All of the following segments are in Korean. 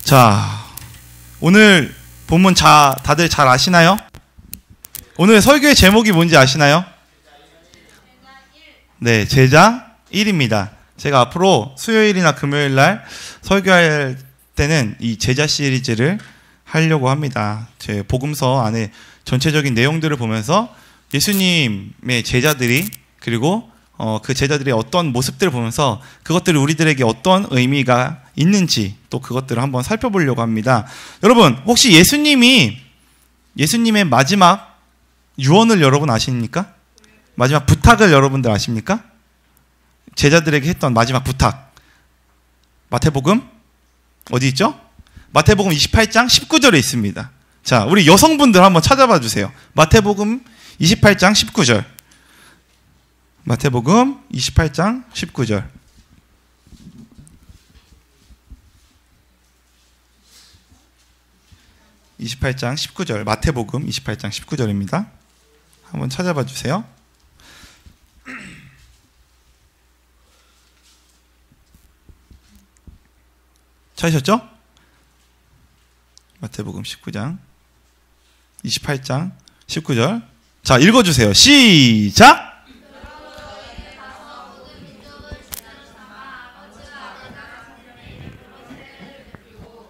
자, 오늘 본문 다들 잘 아시나요? 오늘 설교의 제목이 뭔지 아시나요? 네, 제자 1입니다. 제가 앞으로 수요일이나 금요일 날 설교할 때는 이 제자 시리즈를 하려고 합니다. 제 복음서 안에 전체적인 내용들을 보면서 예수님의 제자들이 그리고 그 제자들의 어떤 모습들을 보면서 그것들이 우리들에게 어떤 의미가 있는지 또 그것들을 한번 살펴보려고 합니다. 여러분, 혹시 예수님의 마지막 유언을 여러분 아십니까? 마지막 부탁을 여러분들 아십니까? 제자들에게 했던 마지막 부탁. 마태복음 어디 있죠? 마태복음 28장 19절에 있습니다. 자, 우리 여성분들 한번 찾아봐 주세요. 마태복음 28장 19절. 마태복음 28장 19절. 마태복음 28장 19절입니다. 한번 찾아봐 주세요. 찾으셨죠? 마태복음 28장 19절. 자, 읽어주세요. 시작!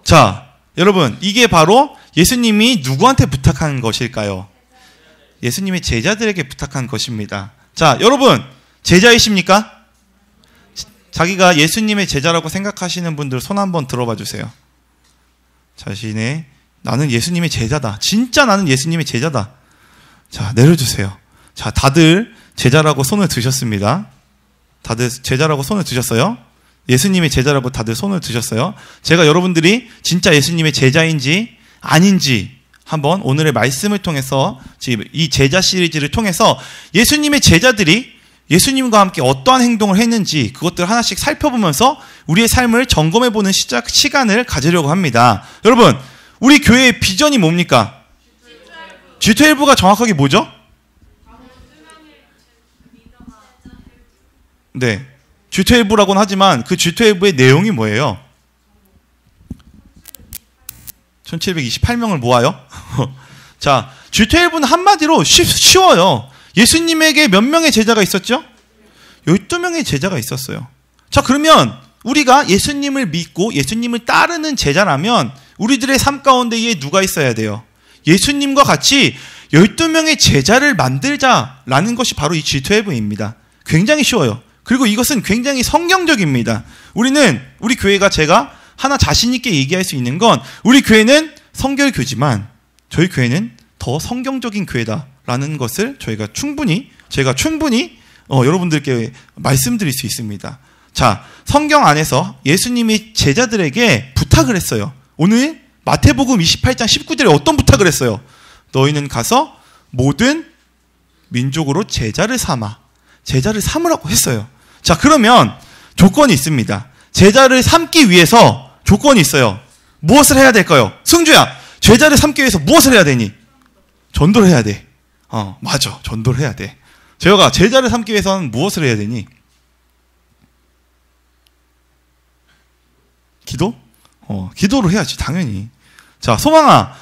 자, 여러분, 이게 바로 예수님이 누구한테 부탁한 것일까요? 예수님의 제자들에게 부탁한 것입니다. 자, 여러분, 제자이십니까? 자기가 예수님의 제자라고 생각하시는 분들 손 한번 들어봐 주세요. 나는 예수님의 제자다. 진짜 나는 예수님의 제자다. 자, 내려주세요. 자, 다들 제자라고 손을 드셨습니다. 다들 제자라고 손을 드셨어요? 예수님의 제자라고 다들 손을 드셨어요? 제가 여러분들이 진짜 예수님의 제자인지 아닌지 한번 오늘의 말씀을 통해서 지금 이 제자 시리즈를 통해서 예수님의 제자들이 예수님과 함께 어떠한 행동을 했는지 그것들을 하나씩 살펴보면서 우리의 삶을 점검해보는 시간을 가지려고 합니다. 여러분, 우리 교회의 비전이 뭡니까? G12가 정확하게 뭐죠? 네, G12라고는 하지만 그 G12의 내용이 뭐예요? 1728명을 모아요? 자, G12는 한마디로 쉬워요. 예수님에게 몇 명의 제자가 있었죠? 12명의 제자가 있었어요. 자, 그러면 우리가 예수님을 믿고 예수님을 따르는 제자라면 우리들의 삶 가운데에 누가 있어야 돼요? 예수님과 같이 12명의 제자를 만들자라는 것이 바로 이 G12입니다. 굉장히 쉬워요. 그리고 이것은 굉장히 성경적입니다. 우리 교회가 제가 하나 자신 있게 얘기할 수 있는 건 우리 교회는 성결교지만 저희 교회는 더 성경적인 교회다라는 것을 제가 충분히 여러분들께 말씀드릴 수 있습니다. 자, 성경 안에서 예수님이 제자들에게 부탁을 했어요. 오늘 마태복음 28장 19절에 어떤 부탁을 했어요? 너희는 가서 모든 민족으로 제자를 삼으라고 했어요. 자, 그러면 조건이 있습니다. 제자를 삼기 위해서 조건이 있어요. 무엇을 해야 될까요? 승주야, 제자를 삼기 위해서 무엇을 해야 되니? 전도를 해야 돼. 맞아. 전도를 해야 돼. 제가 제자를 삼기 위해서는 무엇을 해야 되니? 기도? 기도를 해야지, 당연히. 자, 소망아,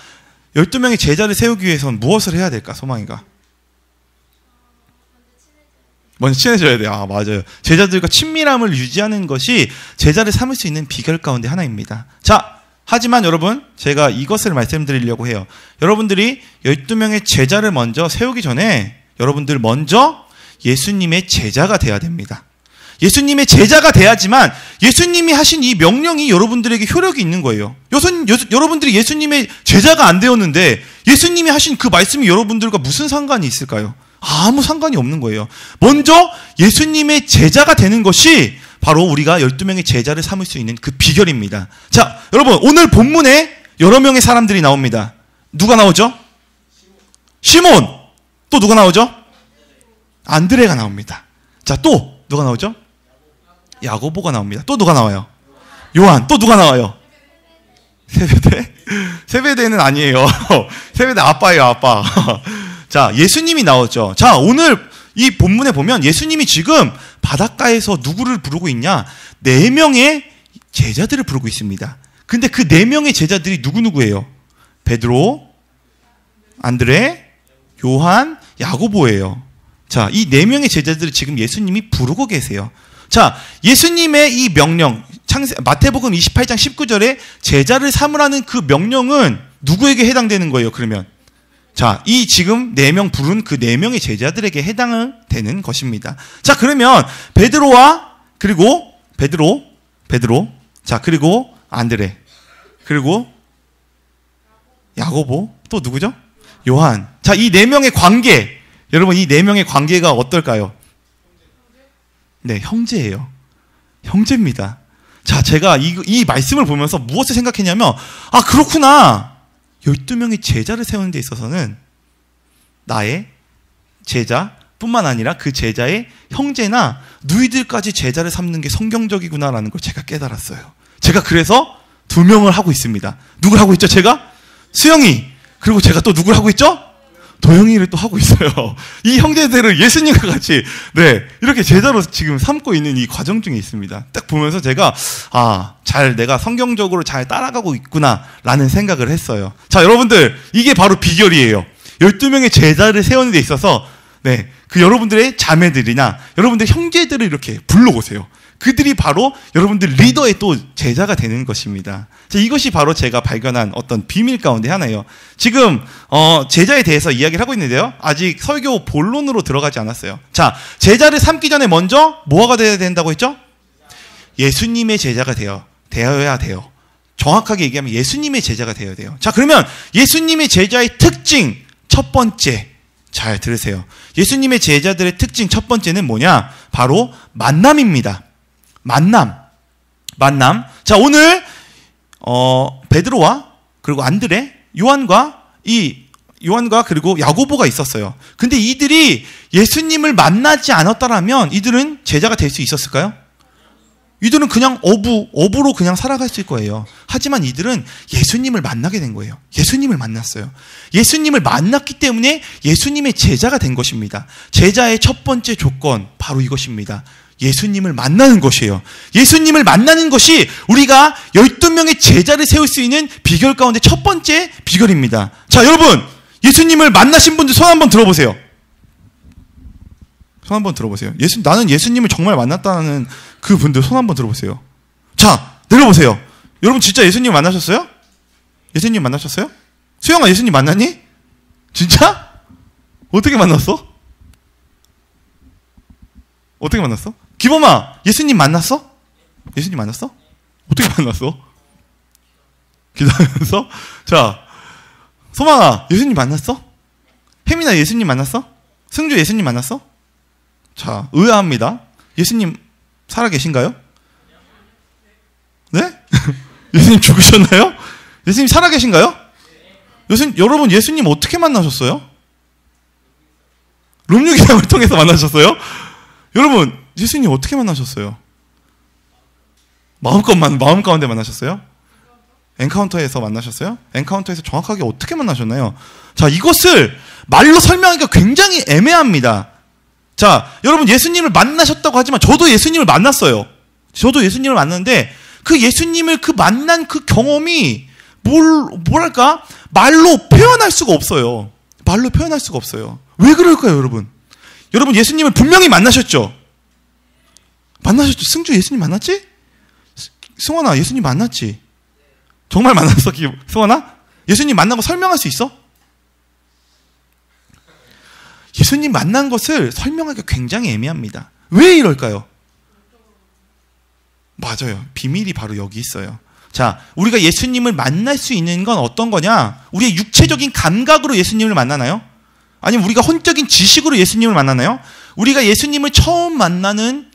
12명의 제자를 세우기 위해서는 무엇을 해야 될까, 소망이가? 먼저 친해져야 돼요. 아, 맞아요. 제자들과 친밀함을 유지하는 것이 제자를 삼을 수 있는 비결 가운데 하나입니다. 자, 하지만 여러분, 제가 이것을 말씀드리려고 해요. 여러분들이 12명의 제자를 먼저 세우기 전에 여러분들 먼저 예수님의 제자가 돼야 됩니다. 예수님의 제자가 돼야지만 예수님이 하신 이 명령이 여러분들에게 효력이 있는 거예요. 여러분들이 예수님의 제자가 안 되었는데 예수님이 하신 그 말씀이 여러분들과 무슨 상관이 있을까요? 아무 상관이 없는 거예요. 먼저 예수님의 제자가 되는 것이 바로 우리가 12명의 제자를 삼을 수 있는 그 비결입니다. 자, 여러분, 오늘 본문에 여러 명의 사람들이 나옵니다. 누가 나오죠? 시몬. 또 누가 나오죠? 안드레가 나옵니다. 자, 또 누가 나오죠? 야고보가 나옵니다. 또 누가 나와요? 요한. 또 누가 나와요? 세베대? 세베대는 아니에요. 세베대 아빠예요, 아빠. 자, 예수님이 나오죠. 자, 오늘 이 본문에 보면 예수님이 지금 바닷가에서 누구를 부르고 있냐? 4명의 제자들을 부르고 있습니다. 근데 그 4명의 제자들이 누구누구예요? 베드로, 안드레, 요한, 야고보예요. 자, 이 4명의 제자들을 지금 예수님이 부르고 계세요. 자, 예수님의 이 명령, 마태복음 28장 19절에 제자를 삼으라는 그 명령은 누구에게 해당되는 거예요, 그러면? 자, 이 지금 4명 부른 그 4명의 제자들에게 해당되는 것입니다. 자, 그러면 베드로와 그리고 베드로, 자, 그리고 안드레, 그리고 야고보, 또 누구죠? 요한. 자, 이 4명의 관계, 여러분 이 4명의 관계가 어떨까요? 네, 형제예요. 형제입니다. 자, 제가 이 말씀을 보면서 무엇을 생각했냐면, 아, 그렇구나. 12명의 제자를 세우는 데 있어서는 나의 제자뿐만 아니라 그 제자의 형제나 누이들까지 제자를 삼는 게 성경적이구나라는 걸 제가 깨달았어요. 제가 그래서 2명을 하고 있습니다. 누굴 하고 있죠? 제가? 수영이. 그리고 제가 또 누굴 하고 있죠? 도영이를 또 하고 있어요. 이 형제들을 예수님과 같이, 네, 이렇게 제자로 지금 삼고 있는 이 과정 중에 있습니다. 딱 보면서 제가, 내가 성경적으로 잘 따라가고 있구나라는 생각을 했어요. 자, 여러분들, 이게 바로 비결이에요. 12명의 제자를 세우는 데 있어서, 네, 그 여러분들의 자매들이나 여러분들의 형제들을 이렇게 불러오세요. 그들이 바로 여러분들 리더의 또 제자가 되는 것입니다. 자, 이것이 바로 제가 발견한 어떤 비밀 가운데 하나예요. 지금 제자에 대해서 이야기를 하고 있는데요. 아직 설교 본론으로 들어가지 않았어요. 자, 제자를 삼기 전에 먼저 뭐가 되어야 된다고 했죠? 예수님의 제자가 되어야 돼요. 정확하게 얘기하면 예수님의 제자가 되어야 돼요. 자, 그러면 예수님의 제자의 특징 첫 번째, 잘 들으세요. 예수님의 제자들의 특징 첫 번째는 뭐냐? 바로 만남입니다. 만남. 자, 오늘 베드로와 그리고 안드레, 요한과 그리고 야고보가 있었어요. 근데 이들이 예수님을 만나지 않았다라면 이들은 제자가 될 수 있었을까요? 이들은 그냥 어부로 그냥 살아갈 수 있을 거예요. 하지만 이들은 예수님을 만나게 된 거예요. 예수님을 만났어요. 예수님을 만났기 때문에 예수님의 제자가 된 것입니다. 제자의 첫 번째 조건, 바로 이것입니다. 예수님을 만나는 것이에요. 예수님을 만나는 것이 우리가 12명의 제자를 세울 수 있는 비결 가운데 첫 번째 비결입니다. 자, 여러분, 예수님을 만나신 분들 손 한번 들어보세요. 손 한번 들어보세요. 나는 예수님을 정말 만났다는 그 분들 손 한번 들어보세요. 자, 내려보세요. 여러분 진짜 예수님 만나셨어요? 예수님 만나셨어요? 수영아, 예수님 만났니? 진짜? 어떻게 만났어? 어떻게 만났어? 기범아, 예수님 만났어? 예수님 만났어? 어떻게 만났어? 기다리면서? 자, 소망아, 예수님 만났어? 혜민아, 예수님 만났어? 승주, 예수님 만났어? 자, 의아합니다. 예수님 살아계신가요? 네? 예수님 죽으셨나요? 예수님 살아계신가요? 여러분, 예수님 어떻게 만나셨어요? 롬유기상을 통해서 만나셨어요? 여러분, 예수님 어떻게 만나셨어요? 마음 가운데 만나셨어요? 엔카운터에서 만나셨어요? 엔카운터에서 정확하게 어떻게 만나셨나요? 자, 이것을 말로 설명하기가 굉장히 애매합니다. 자, 여러분 예수님을 만나셨다고 하지만 저도 예수님을 만났어요. 저도 예수님을 만났는데 그 예수님을 만난 그 경험이 뭐랄까? 말로 표현할 수가 없어요. 말로 표현할 수가 없어요. 왜 그럴까요, 여러분? 여러분 예수님을 분명히 만나셨죠? 만나셨죠? 승주 예수님 만났지? 승원아, 예수님 만났지? 정말 만났어, 승원아? 예수님 만나고 설명할 수 있어? 예수님 만난 것을 설명하기가 굉장히 애매합니다. 왜 이럴까요? 맞아요. 비밀이 바로 여기 있어요. 자, 우리가 예수님을 만날 수 있는 건 어떤 거냐? 우리의 육체적인 감각으로 예수님을 만나나요? 아니면 우리가 혼적인 지식으로 예수님을 만나나요? 우리가 예수님을 처음 만나는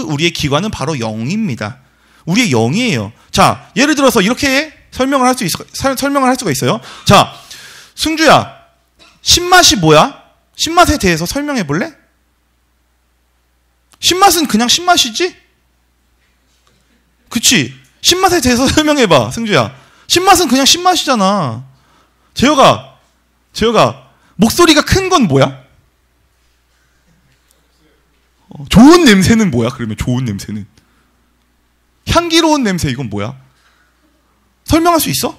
우리의 기관은 바로 영입니다. 우리의 영이에요. 자, 예를 들어서 이렇게 설명을 할 수가 있어요. 자, 승주야, 신맛이 뭐야? 신맛에 대해서 설명해 볼래? 신맛은 그냥 신맛이지? 그치? 신맛에 대해서 설명해 봐, 승주야. 신맛은 그냥 신맛이잖아. 재혁아, 목소리가 큰 건 뭐야? 좋은 냄새는 뭐야? 그러면 좋은 냄새는 향기로운 냄새, 이건 뭐야? 설명할 수 있어?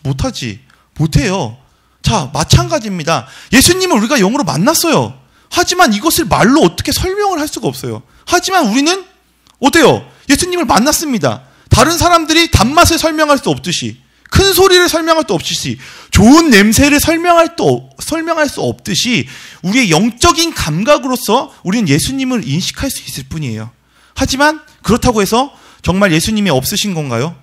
못하지. 못해요. 자, 마찬가지입니다. 예수님을 우리가 영으로 만났어요. 하지만 이것을 말로 어떻게 설명을 할 수가 없어요. 하지만 우리는 어때요? 예수님을 만났습니다. 다른 사람들이 단맛을 설명할 수 없듯이, 큰 소리를 설명할 수 없듯이, 좋은 냄새를 설명할 수 없듯이 우리의 영적인 감각으로서 우리는 예수님을 인식할 수 있을 뿐이에요. 하지만 그렇다고 해서 정말 예수님이 없으신 건가요?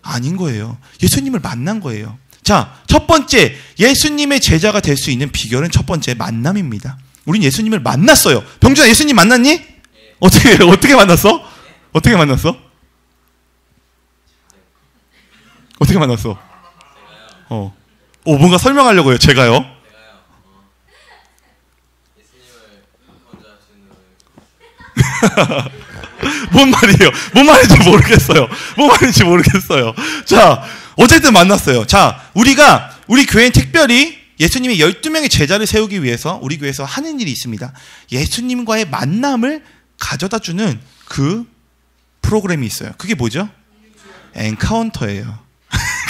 아닌 거예요. 예수님을 만난 거예요. 자, 첫 번째 예수님의 제자가 될 수 있는 비결은 첫 번째 만남입니다. 우린 예수님을 만났어요. 병준아, 예수님 만났니? 어떻게 만났어? 어떻게 만났어? 어떻게 만났어? 뭔가 설명하려고 해요. 제가요? 뭔 말이에요? 뭔 말인지 모르겠어요. 자, 어쨌든 만났어요. 자, 우리 교회는 특별히 예수님의 12명의 제자를 세우기 위해서 우리 교회에서 하는 일이 있습니다. 예수님과의 만남을 가져다 주는 그 프로그램이 있어요. 그게 뭐죠? 엔카운터예요.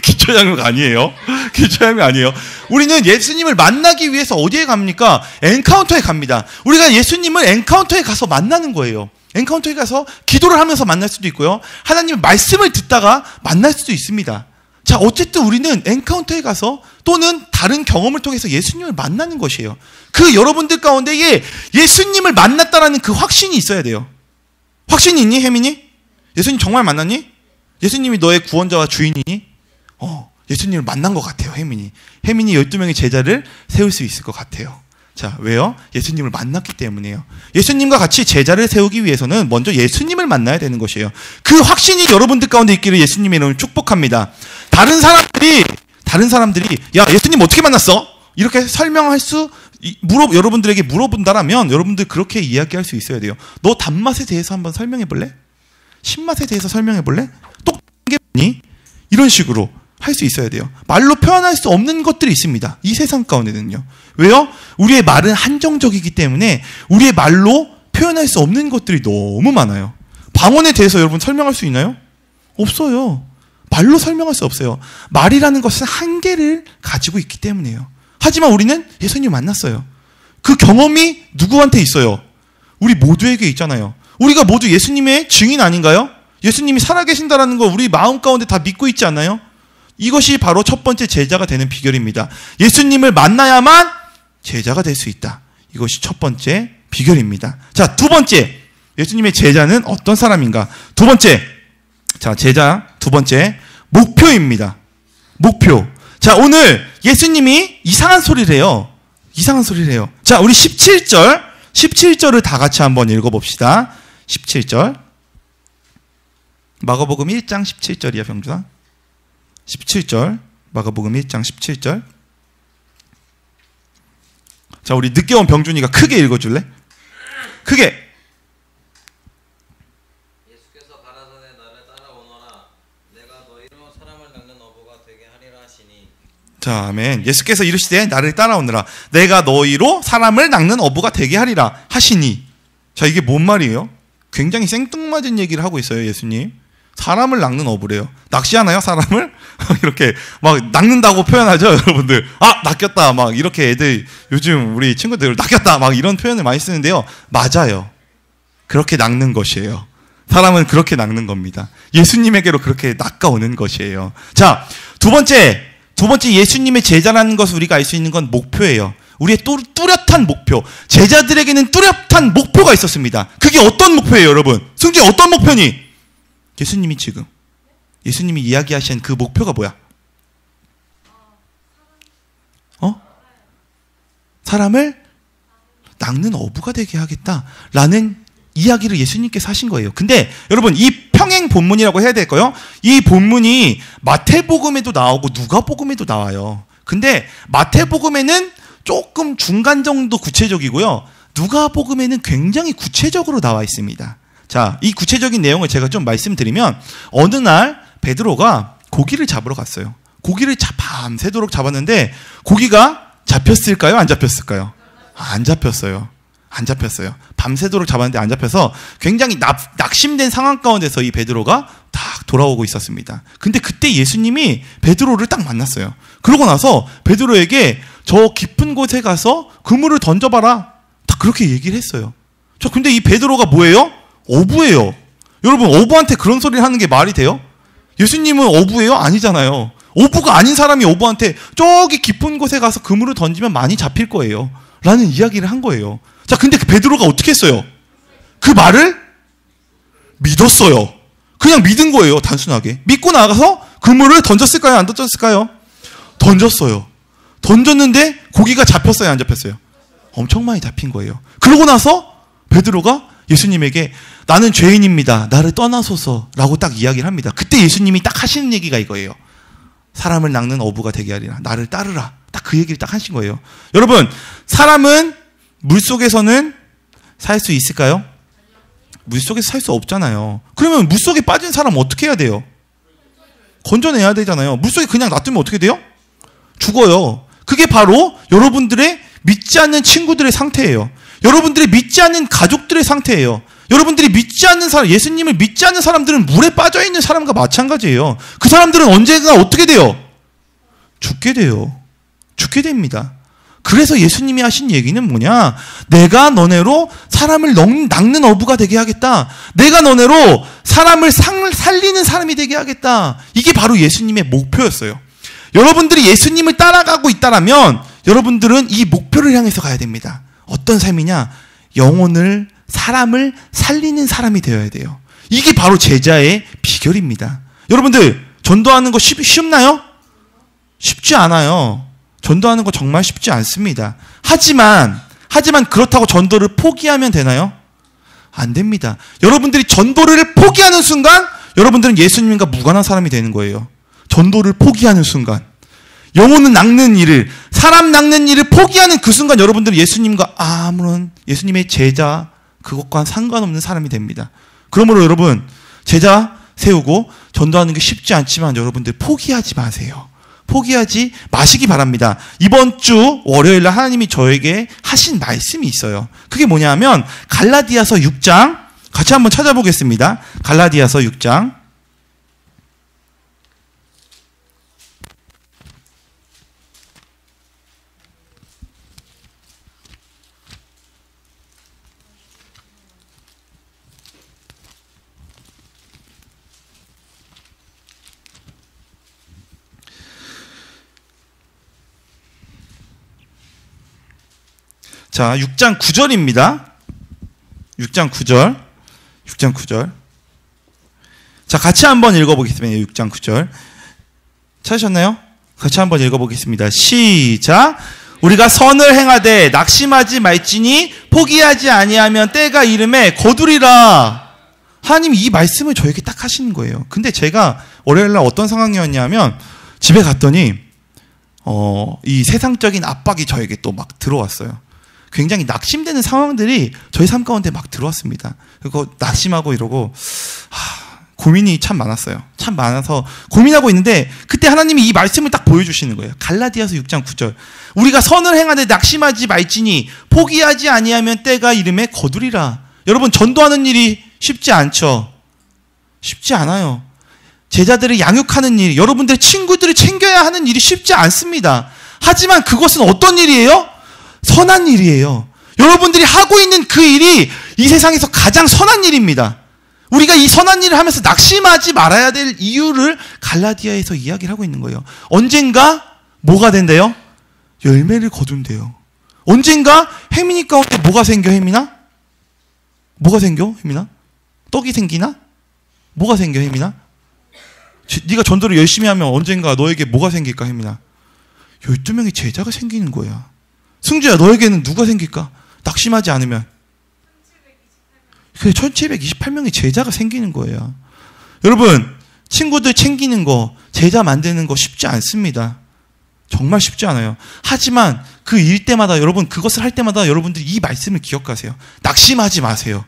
기초장면 아니에요. 기초장면 아니에요. 우리는 예수님을 만나기 위해서 어디에 갑니까? 엔카운터에 갑니다. 우리가 예수님을 엔카운터에 가서 만나는 거예요. 엔카운터에 가서 기도를 하면서 만날 수도 있고요. 하나님의 말씀을 듣다가 만날 수도 있습니다. 자, 어쨌든 우리는 엔카운터에 가서 또는 다른 경험을 통해서 예수님을 만나는 것이에요. 그 여러분들 가운데에 예수님을 만났다라는 그 확신이 있어야 돼요. 확신이 있니, 혜민이? 예수님 정말 만났니? 예수님이 너의 구원자와 주인이니? 예수님을 만난 것 같아요, 혜민이. 혜민이 12명의 제자를 세울 수 있을 것 같아요. 자, 왜요? 예수님을 만났기 때문이에요. 예수님과 같이 제자를 세우기 위해서는 먼저 예수님을 만나야 되는 것이에요. 그 확신이 여러분들 가운데 있기를 예수님의 이름으로 축복합니다. 다른 사람들이 야, 예수님 어떻게 만났어? 이렇게 설명할 수 여러분들에게 물어본다라면 여러분들 그렇게 이야기할 수 있어야 돼요. 너 단맛에 대해서 한번 설명해 볼래? 신맛에 대해서 설명해 볼래? 똑똑한 게 뭐니? 이런 식으로 할 수 있어야 돼요. 말로 표현할 수 없는 것들이 있습니다. 이 세상 가운데는요. 왜요? 우리의 말은 한정적이기 때문에 우리의 말로 표현할 수 없는 것들이 너무 많아요. 방언에 대해서 여러분 설명할 수 있나요? 없어요. 말로 설명할 수 없어요. 말이라는 것은 한계를 가지고 있기 때문이에요. 하지만 우리는 예수님 만났어요. 그 경험이 누구한테 있어요? 우리 모두에게 있잖아요. 우리가 모두 예수님의 증인 아닌가요? 예수님이 살아계신다라는 거 우리 마음 가운데 다 믿고 있지 않나요? 이것이 바로 첫 번째 제자가 되는 비결입니다. 예수님을 만나야만 제자가 될 수 있다. 이것이 첫 번째 비결입니다. 자, 두 번째. 예수님의 제자는 어떤 사람인가? 두 번째. 자, 제자 두 번째. 목표입니다. 목표. 자, 오늘 예수님이 이상한 소리를 해요. 자, 우리 17절을 다 같이 한번 읽어봅시다. 17절. 마가복음 1장 17절이야, 병준아. 17절. 마가복음 1장 17절. 자, 우리 늦게 온 병준이가 크게 읽어줄래? 크게. 예수께서 가라사대 나를 따라오너라. 내가 너희로 사람을 낚는 어부가 되게 하리라 하시니. 자, 아멘. 예수께서 이르시되 나를 따라오너라. 내가 너희로 사람을 낚는 어부가 되게 하리라 하시니. 자, 이게 뭔 말이에요? 굉장히 생뚱맞은 얘기를 하고 있어요, 예수님. 사람을 낚는 어부래요. 낚시하나요, 사람을? 이렇게 막 낚는다고 표현하죠, 여러분들. 아, 낚였다. 막 이렇게 애들, 요즘 우리 친구들 낚였다. 막 이런 표현을 많이 쓰는데요. 맞아요. 그렇게 낚는 것이에요. 사람은 그렇게 낚는 겁니다. 예수님에게로 그렇게 낚아오는 것이에요. 자, 두 번째 예수님의 제자라는 것을 우리가 알 수 있는 건 목표예요. 우리의 뚜렷한 목표. 제자들에게는 뚜렷한 목표가 있었습니다. 그게 어떤 목표예요, 여러분? 승재, 어떤 목표니? 예수님이 이야기하신 그 목표가 뭐야? 사람을 낚는 어부가 되게 하겠다라는 이야기를 예수님께서 하신 거예요. 근데 여러분, 이 평행 본문이라고 해야 될까요? 이 본문이 마태복음에도 나오고 누가복음에도 나와요. 근데 마태복음에는 조금 중간 정도 구체적이고요. 누가복음에는 굉장히 구체적으로 나와 있습니다. 자, 이 구체적인 내용을 제가 좀 말씀드리면, 어느 날 베드로가 고기를 잡으러 갔어요. 고기를 밤새도록 잡았는데 고기가 잡혔을까요? 안 잡혔을까요? 안 잡혔어요. 밤새도록 잡았는데 안 잡혀서 굉장히 낙심된 상황 가운데서 이 베드로가 탁 돌아오고 있었습니다. 근데 그때 예수님이 베드로를 딱 만났어요. 그러고 나서 베드로에게 저 깊은 곳에 가서 그물을 던져봐라. 딱 그렇게 얘기를 했어요. 근데 이 베드로가 뭐예요? 어부예요. 여러분, 어부한테 그런 소리를 하는 게 말이 돼요? 예수님은 어부예요? 아니잖아요. 어부가 아닌 사람이 어부한테 저기 깊은 곳에 가서 그물을 던지면 많이 잡힐 거예요. 라는 이야기를 한 거예요. 자, 근데 그 베드로가 어떻게 했어요? 그 말을 믿었어요. 그냥 믿은 거예요, 단순하게. 믿고 나가서 그물을 던졌을까요? 안 던졌을까요? 던졌어요. 던졌는데 고기가 잡혔어요? 안 잡혔어요? 엄청 많이 잡힌 거예요. 그러고 나서 베드로가 예수님에게 나는 죄인입니다. 나를 떠나소서 라고 딱 이야기를 합니다. 그때 예수님이 딱 하시는 얘기가 이거예요. 사람을 낚는 어부가 되게 하리라. 나를 따르라. 딱 그 얘기를 딱 하신 거예요. 여러분, 사람은 물속에서는 살 수 있을까요? 물속에서 살 수 없잖아요. 그러면 물속에 빠진 사람 어떻게 해야 돼요? 건져내야 되잖아요. 물속에 그냥 놔두면 어떻게 돼요? 죽어요. 그게 바로 여러분들의 믿지 않는 친구들의 상태예요. 여러분들이 믿지 않는 가족들의 상태예요. 여러분들이 믿지 않는 사람, 예수님을 믿지 않는 사람들은 물에 빠져있는 사람과 마찬가지예요. 그 사람들은 언젠가 어떻게 돼요? 죽게 돼요. 죽게 됩니다. 그래서 예수님이 하신 얘기는 뭐냐? 내가 너네로 사람을 낚는 어부가 되게 하겠다. 내가 너네로 사람을 살리는 사람이 되게 하겠다. 이게 바로 예수님의 목표였어요. 여러분들이 예수님을 따라가고 있다라면 여러분들은 이 목표를 향해서 가야 됩니다. 어떤 삶이냐? 영혼을, 사람을 살리는 사람이 되어야 돼요. 이게 바로 제자의 비결입니다. 여러분들, 전도하는 거 쉽나요? 쉽지 않아요. 전도하는 거 정말 쉽지 않습니다. 하지만 그렇다고 전도를 포기하면 되나요? 안 됩니다. 여러분들이 전도를 포기하는 순간 여러분들은 예수님과 무관한 사람이 되는 거예요. 전도를 포기하는 순간. 영혼을 낚는 일을, 사람 낚는 일을 포기하는 그 순간 여러분들은 예수님과 아무런, 예수님의 제자, 그것과 상관없는 사람이 됩니다. 그러므로 여러분, 제자 세우고 전도하는 게 쉽지 않지만 여러분들 포기하지 마세요. 포기하지 마시기 바랍니다. 이번 주 월요일날 하나님이 저에게 하신 말씀이 있어요. 그게 뭐냐 하면 갈라디아서 6장 같이 한번 찾아보겠습니다. 갈라디아서 6장. 자, 6장 9절입니다. 6장 9절. 자, 같이 한번 읽어보겠습니다. 6장 9절. 찾으셨나요? 같이 한번 읽어보겠습니다. 시작. 우리가 선을 행하되 낙심하지 말지니 포기하지 아니하면 때가 이름에 거두리라. 하나님이 이 말씀을 저에게 딱 하시는 거예요. 근데 제가 월요일날 어떤 상황이었냐면 집에 갔더니 이 세상적인 압박이 저에게 또 막 들어왔어요. 굉장히 낙심되는 상황들이 저희 삶 가운데 막 들어왔습니다. 그리고 낙심하고 이러고 고민이 참 많았어요. 참 많아서 고민하고 있는데 그때 하나님이 이 말씀을 딱 보여주시는 거예요. 갈라디아서 6장 9절. 우리가 선을 행하되 낙심하지 말지니 포기하지 아니하면 때가 이름에 거두리라. 여러분, 전도하는 일이 쉽지 않죠? 쉽지 않아요. 제자들을 양육하는 일, 여러분들의 친구들을 챙겨야 하는 일이 쉽지 않습니다. 하지만 그것은 어떤 일이에요? 선한 일이에요. 여러분들이 하고 있는 그 일이 이 세상에서 가장 선한 일입니다. 우리가 이 선한 일을 하면서 낙심하지 말아야 될 이유를 갈라디아에서 이야기를 하고 있는 거예요. 언젠가 뭐가 된대요? 열매를 거둔대요. 언젠가 혜민이 가운데 뭐가 생겨, 혜민아? 뭐가 생겨, 혜민아? 떡이 생기나? 뭐가 생겨, 혜민아? 네가 전도를 열심히 하면 언젠가 너에게 뭐가 생길까, 혜민아? 12명의 제자가 생기는 거야. 승주야, 너에게는 누가 생길까? 낙심하지 않으면. 그래, 1728명의 제자가 생기는 거예요. 여러분, 친구들 챙기는 거, 제자 만드는 거 쉽지 않습니다. 정말 쉽지 않아요. 하지만 그 일 때마다, 여러분, 그것을 할 때마다 여러분들이 이 말씀을 기억하세요. 낙심하지 마세요.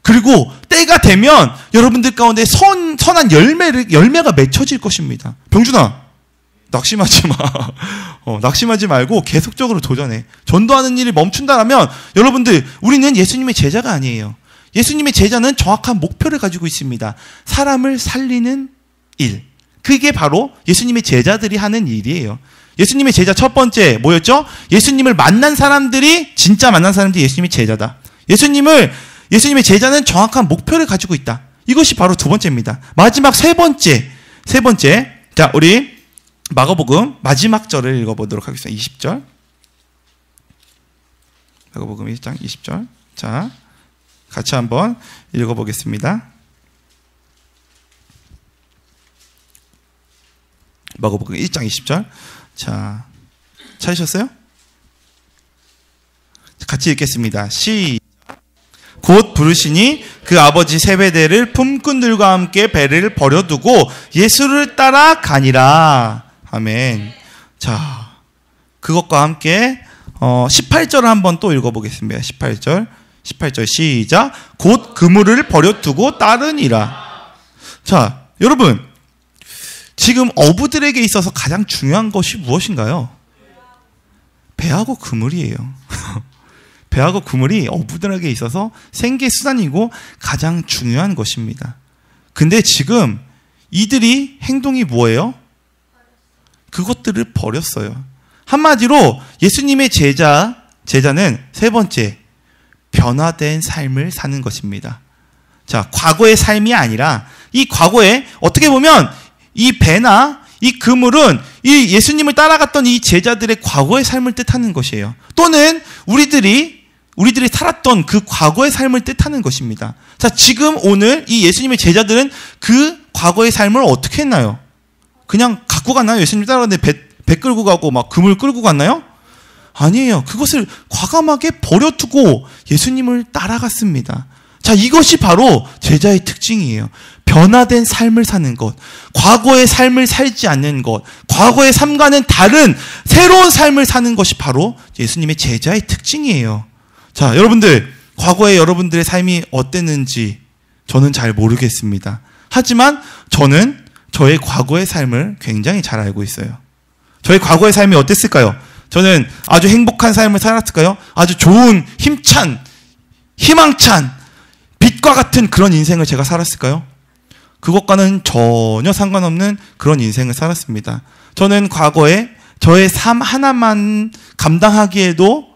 그리고 때가 되면 여러분들 가운데 선한 열매가 맺혀질 것입니다. 병준아, 낙심하지 마. 낙심하지 말고 계속적으로 도전해. 전도하는 일을 멈춘다라면 여러분들, 우리는 예수님의 제자가 아니에요. 예수님의 제자는 정확한 목표를 가지고 있습니다. 사람을 살리는 일. 그게 바로 예수님의 제자들이 하는 일이에요. 예수님의 제자 첫 번째 뭐였죠? 예수님을 만난 사람들이, 진짜 만난 사람들이 예수님의 제자다. 예수님의 제자는 정확한 목표를 가지고 있다. 이것이 바로 두 번째입니다. 마지막 세 번째. 자, 우리 마가복음 마지막 절을 읽어보도록 하겠습니다. 20절. 마가복음 1장 20절. 자, 같이 한번 읽어보겠습니다. 마가복음 1장 20절. 자, 찾으셨어요? 같이 읽겠습니다. 곧 부르시니 그 아버지 세베대를 품꾼들과 함께 배를 버려두고 예수를 따라 가니라. 아멘. 자, 그것과 함께 18절을 한번 또 읽어보겠습니다. 18절 시작. 곧 그물을 버려두고 따르니라. 자, 여러분, 지금 어부들에게 있어서 가장 중요한 것이 무엇인가요? 배하고 그물이에요. 배하고 그물이 어부들에게 있어서 생계수단이고 가장 중요한 것입니다. 근데 지금 이들이 행동이 뭐예요? 그것들을 버렸어요. 한마디로 예수님의 제자는 세 번째, 변화된 삶을 사는 것입니다. 자, 과거의 삶이 아니라 이 과거에 어떻게 보면 이 배나 이 그물은 이 예수님을 따라갔던 이 제자들의 과거의 삶을 뜻하는 것이에요. 또는 우리들이 살았던 그 과거의 삶을 뜻하는 것입니다. 자, 지금 오늘 이 예수님의 제자들은 그 과거의 삶을 어떻게 했나요? 그냥 갖고 갔나요? 예수님 따라갔는데 배 끌고 가고 막 그물 끌고 갔나요? 아니에요. 그것을 과감하게 버려두고 예수님을 따라갔습니다. 자, 이것이 바로 제자의 특징이에요. 변화된 삶을 사는 것, 과거의 삶을 살지 않는 것, 과거의 삶과는 다른 새로운 삶을 사는 것이 바로 예수님의 제자의 특징이에요. 자, 여러분들, 과거에 여러분들의 삶이 어땠는지 저는 잘 모르겠습니다. 하지만 저는 저의 과거의 삶을 굉장히 잘 알고 있어요. 저의 과거의 삶이 어땠을까요? 저는 아주 행복한 삶을 살았을까요? 아주 좋은, 힘찬, 희망찬, 빛과 같은 그런 인생을 제가 살았을까요? 그것과는 전혀 상관없는 그런 인생을 살았습니다. 저는 과거에 저의 삶 하나만 감당하기에도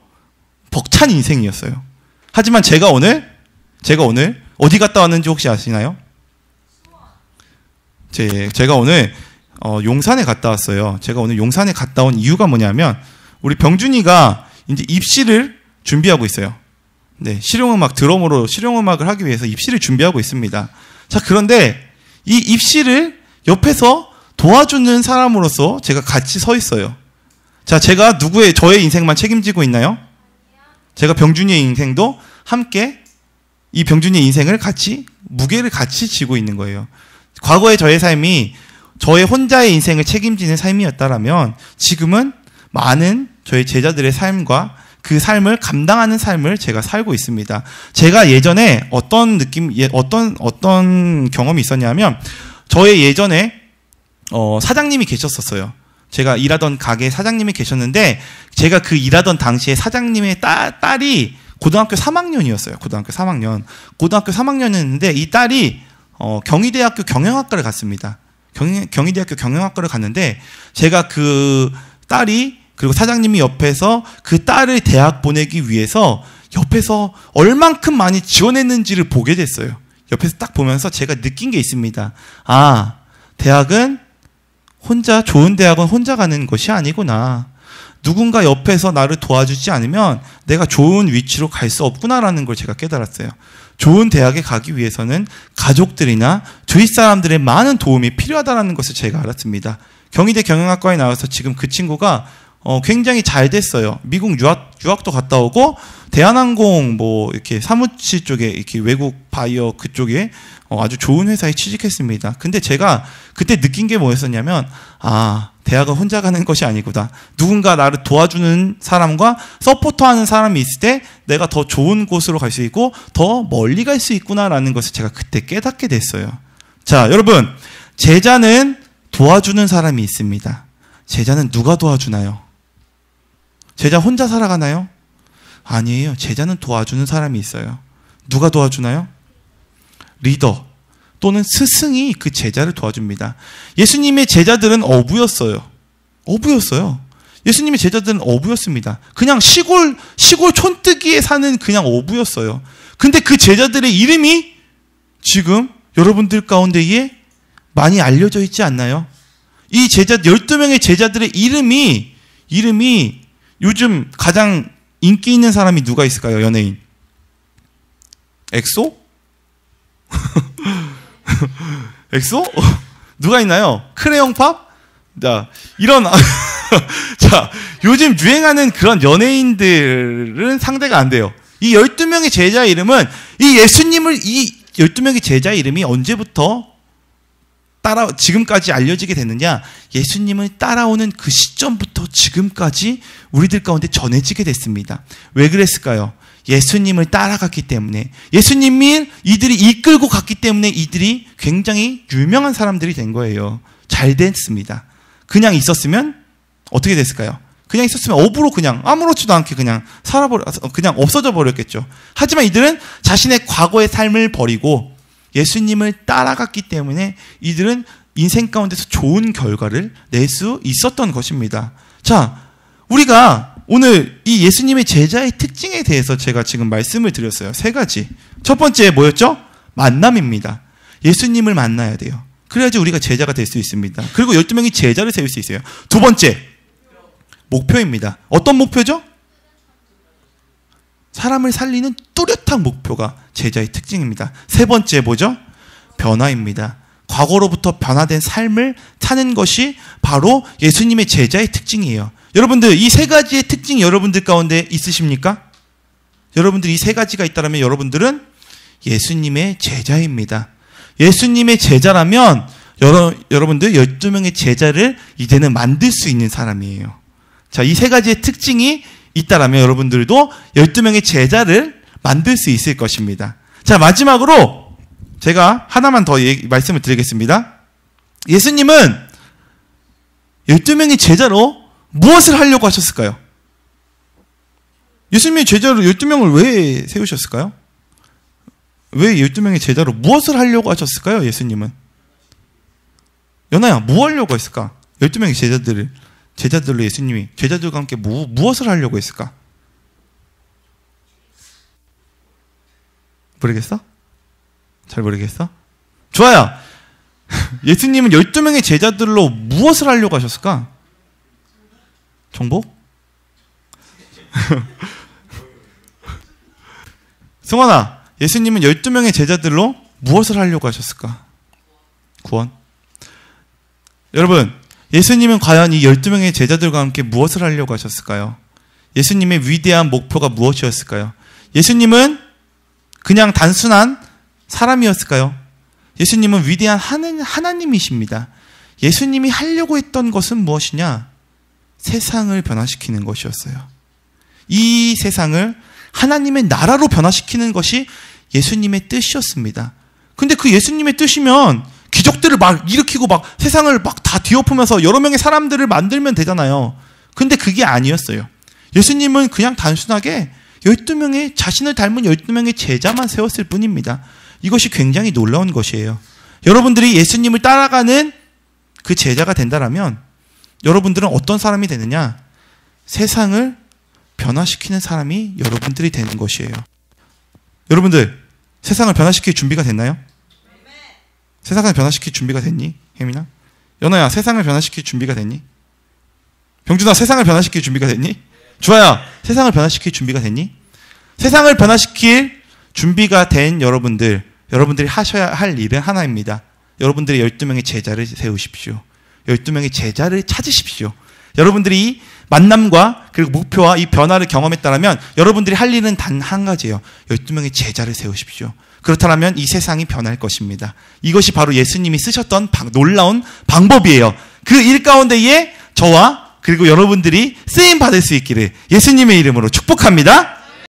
벅찬 인생이었어요. 하지만 제가 오늘 어디 갔다 왔는지 혹시 아시나요? 제가 오늘 용산에 갔다 왔어요. 제가 오늘 용산에 갔다 온 이유가 뭐냐면 우리 병준이가 이제 입시를 준비하고 있어요. 네, 드럼으로 실용음악을 하기 위해서 입시를 준비하고 있습니다. 자, 그런데 이 입시를 옆에서 도와주는 사람으로서 제가 같이 서 있어요. 자, 제가 저의 인생만 책임지고 있나요? 제가 병준이의 인생도 함께 이 병준이의 인생을 무게를 같이 지고 있는 거예요. 과거의 저의 삶이 저의 혼자의 인생을 책임지는 삶이었다라면 지금은 많은 저의 제자들의 삶과 그 삶을 감당하는 삶을 제가 살고 있습니다. 제가 예전에 어떤 경험이 있었냐면 저의 예전에 사장님이 계셨었어요. 제가 일하던 가게 사장님이 계셨는데 제가 그 일하던 당시에 사장님의 딸이 고등학교 3학년이었어요. 고등학교 3학년이었는데 이 딸이 경희대학교 경영학과를 갔습니다. 경희대학교 경영학과를 갔는데 제가 그 딸이 그리고 사장님이 옆에서 그 딸을 대학 보내기 위해서 옆에서 얼만큼 많이 지원했는지를 보게 됐어요. 옆에서 딱 보면서 제가 느낀 게 있습니다. 아, 좋은 대학은 혼자 가는 것이 아니구나. 누군가 옆에서 나를 도와주지 않으면 내가 좋은 위치로 갈 수 없구나라는 걸 제가 깨달았어요. 좋은 대학에 가기 위해서는 가족들이나 주위 사람들의 많은 도움이 필요하다는 것을 제가 알았습니다. 경희대 경영학과에 나와서 지금 그 친구가 굉장히 잘 됐어요. 미국 유학도 갔다 오고 대한항공 이렇게 사무실 쪽에 이렇게 외국 바이어 그쪽에 아주 좋은 회사에 취직했습니다. 근데 제가 그때 느낀 게 뭐였었냐면 대학은 혼자 가는 것이 아니구나. 누군가 나를 도와주는 사람과 서포터하는 사람이 있을 때 내가 더 좋은 곳으로 갈 수 있고 더 멀리 갈 수 있구나라는 것을 제가 그때 깨닫게 됐어요. 자, 여러분, 제자는 도와주는 사람이 있습니다. 제자는 누가 도와주나요? 제자 혼자 살아가나요? 아니에요. 제자는 도와주는 사람이 있어요. 누가 도와주나요? 리더. 또는 스승이 그 제자를 도와줍니다. 예수님의 제자들은 어부였어요. 예수님의 제자들은 어부였습니다. 그냥 시골 촌뜨기에 사는 그냥 어부였어요. 근데 그 제자들의 이름이 지금 여러분들 가운데에 많이 알려져 있지 않나요? 이 12명의 제자들의 이름이 요즘 가장 인기 있는 사람이 누가 있을까요? 연예인. 엑소? 엑소? 누가 있나요? 크레용팝? 자, 자, 요즘 유행하는 그런 연예인들은 상대가 안 돼요. 이 12명의 제자 이름은 이 12명의 제자 이름이 언제부터 지금까지 알려지게 됐느냐? 예수님을 따라오는 그 시점부터 지금까지 우리들 가운데 전해지게 됐습니다. 왜 그랬을까요? 예수님을 따라갔기 때문에, 예수님이 이들이 이끌고 갔기 때문에 이들이 굉장히 유명한 사람들이 된 거예요. 잘 됐습니다. 그냥 있었으면 어떻게 됐을까요? 그냥 있었으면 어부로 그냥 아무렇지도 않게 그냥 그냥 없어져 버렸겠죠. 하지만 이들은 자신의 과거의 삶을 버리고 예수님을 따라갔기 때문에 이들은 인생 가운데서 좋은 결과를 낼 수 있었던 것입니다. 자, 우리가 오늘 이 예수님의 제자의 특징에 대해서 제가 지금 말씀을 드렸어요. 3가지. 첫 번째 뭐였죠? 만남입니다. 예수님을 만나야 돼요. 그래야지 우리가 제자가 될 수 있습니다. 그리고 12명이 제자를 세울 수 있어요. 두 번째, 목표입니다. 어떤 목표죠? 사람을 살리는 뚜렷한 목표가 제자의 특징입니다. 세 번째 뭐죠? 변화입니다. 과거로부터 변화된 삶을 사는 것이 바로 예수님의 제자의 특징이에요. 여러분들 이 3가지의 특징이 여러분들 가운데 있으십니까? 여러분들 이 3가지가 있다면 여러분들은 예수님의 제자입니다. 예수님의 제자라면 여러분들 12명의 제자를 이제는 만들 수 있는 사람이에요. 자, 이 3가지의 특징이 있다라면 여러분들도 12명의 제자를 만들 수 있을 것입니다. 자, 마지막으로 제가 하나만 더 말씀을 드리겠습니다. 예수님은 12명의 제자로 무엇을 하려고 하셨을까요? 예수님의 제자로 12명을 왜 세우셨을까요? 왜 12명의 제자로 무엇을 하려고 하셨을까요? 예수님은. 연아야, 뭐 하려고 했을까? 12명의 제자들로 예수님이 제자들과 함께 무엇을 하려고 했을까? 모르겠어? 잘 모르겠어? 좋아요. 예수님은 12명의 제자들로 무엇을 하려고 하셨을까? 정보? 승원아, 예수님은 12명의 제자들로 무엇을 하려고 하셨을까? 구원. 여러분, 예수님은 과연 이 12명의 제자들과 함께 무엇을 하려고 하셨을까요? 예수님의 위대한 목표가 무엇이었을까요? 예수님은 그냥 단순한 사람이었을까요? 예수님은 위대한 하나님이십니다. 예수님이 하려고 했던 것은 무엇이냐? 세상을 변화시키는 것이었어요. 이 세상을 하나님의 나라로 변화시키는 것이 예수님의 뜻이었습니다. 근데 그 예수님의 뜻이면 기적들을 막 일으키고 막 세상을 막 다 뒤엎으면서 여러 명의 사람들을 만들면 되잖아요. 근데 그게 아니었어요. 예수님은 그냥 단순하게 12명의 자신을 닮은 12명의 제자만 세웠을 뿐입니다. 이것이 굉장히 놀라운 것이에요. 여러분들이 예수님을 따라가는 그 제자가 된다면 여러분들은 어떤 사람이 되느냐? 세상을 변화시키는 사람이 여러분들이 되는 것이에요. 여러분들 세상을 변화시킬 준비가 됐나요? 세상을 변화시킬 준비가 됐니? 혜민아? 연아야, 세상을 변화시킬 준비가 됐니? 병준아, 세상을 변화시킬 준비가 됐니? 주아야, 세상을 변화시킬 준비가 됐니? 세상을 변화시킬 준비가 된 여러분들이 하셔야 할 일은 하나입니다. 여러분들이 12명의 제자를 세우십시오. 12명의 제자를 찾으십시오. 여러분들이 만남과 그리고 목표와 이 변화를 경험했다면 여러분들이 할 일은 단 한 가지예요. 12명의 제자를 세우십시오. 그렇다면 이 세상이 변할 것입니다. 이것이 바로 예수님이 쓰셨던 놀라운 방법이에요. 그 일 가운데에 저와 그리고 여러분들이 쓰임 받을 수 있기를 예수님의 이름으로 축복합니다.